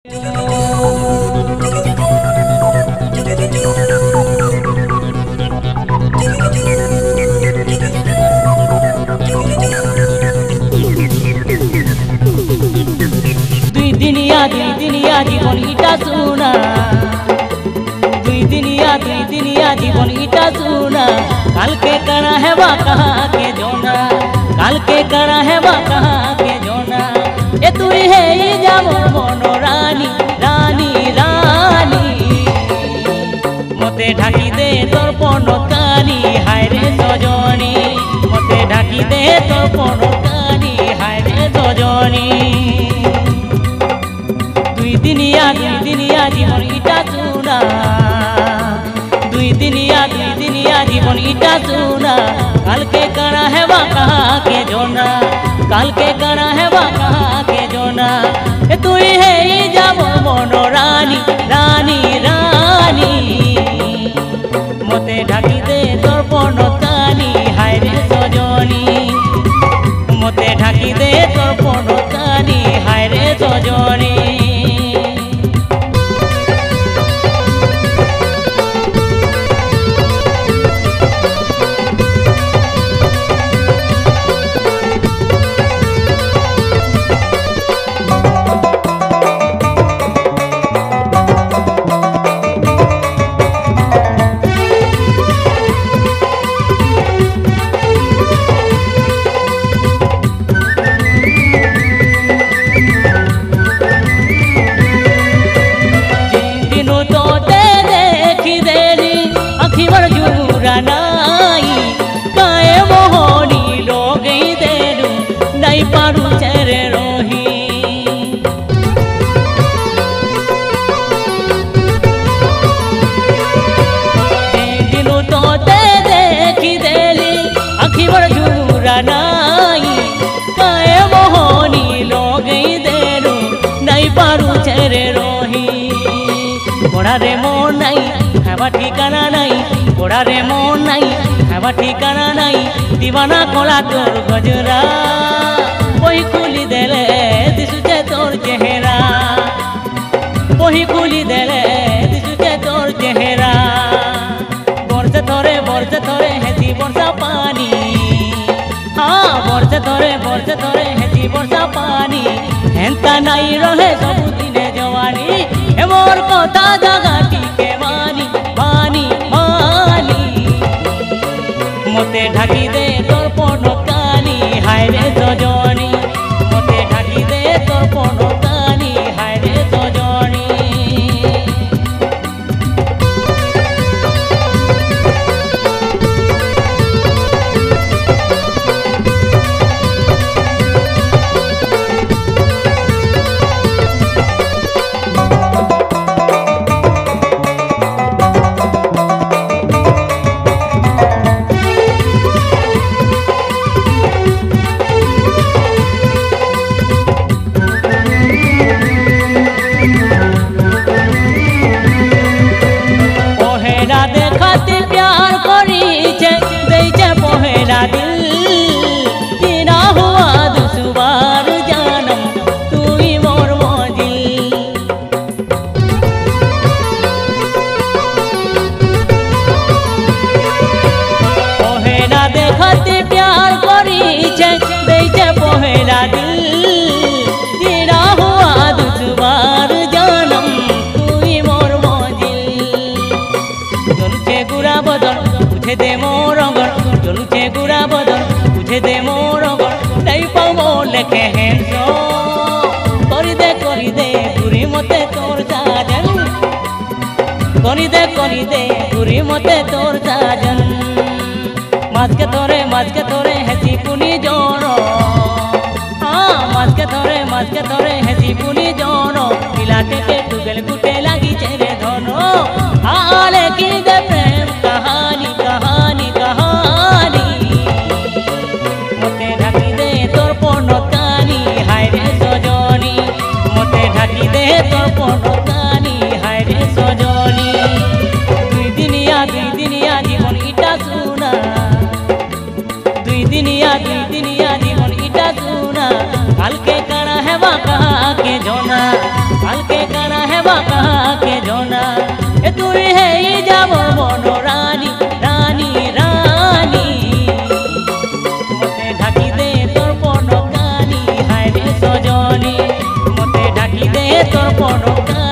দুই দিনিয়া জীবন ইটা শুনা, দুই দিনিয়া জীবন ইটা শুনা। কালকে কারা হেবা কাহা के जोना, কালকে কারা হেবা কাহা के जोना। এ তুই হেই যামর মন রানী রানী রানী, মতে ঢাকি দে তোর পনকানি হায় রে সজনী, মতে ঢাকি দে তোর পনকানি হায় রে সজনী। দুই দিনিয়া জীবন ইটা শুনা, দুই দিনিয়া জীবন ইটা শুনা। কালকে কারা হেবা কাহা के जोना, কালকে কারা হেবা কাহা के जोना। এ তুই হেই যাব মন রানী রানী রানী, মতে ঢাকি দে তোর পনকানি হায় রে সজনী, মতে ঢাকি দে তোর পনকানি হায় রে সজনী। रे मोन नाई हेबा ठिकाना नाई, गोड़ा रे मोन नाई हेबा ठिकाना नाई। दीवाना कोला तोर गजरा, वही खुली देले दिसुचे तोर चेहरा, वही खुली देले दिसुचे तोर चेहरा। बरसे थोरे हेसी बरसा पानी, हाँ बरसे थोरे हेसी बरसा पानी। हेंता नाई रहे सबु दिने जवानी, हे मोर कथा जगाटी के मानी मानी मानी। मते ढाकी दे तोर पनकानी हाय रे सजनी, मते ढाकी दे तोर पनकानी हाय रे सजनी। दे मोरंगर चलुचे गुड़ा बदन, बुझे दे मोरंगर नहीं पाओ लेखे हेंसो। करी दे पूरी मते तोर साजन, करी दे पूरी मते तोर साजन। माज के थोरे हेसी पुनी जोनो, हाँ माज के थोरे हेसी पुनी जोनो। पिलाटे के टुगल गुटे लगी चेरे धोनो, हाँ लेकिन दे प्रेम कहानी कहानी कहानी। मते ढाकी दे तोर पनकानी हाय रे सजनी, मते ढाकी दे तोर पनकानी हाय रे सजनी। दुई दिनिया जीवन इटा सुना, दुई दिनिया जीवन इटा सुना। कालके कारा हेबा काहा के जोना, कालके বা কাহাকে জনা এ তুই হেই যাব মন রানী রানী রানী মতে ঢাকি দে তোর পন কানি হায় রে সজনী মতে ঢাকি দে তোর পন কানি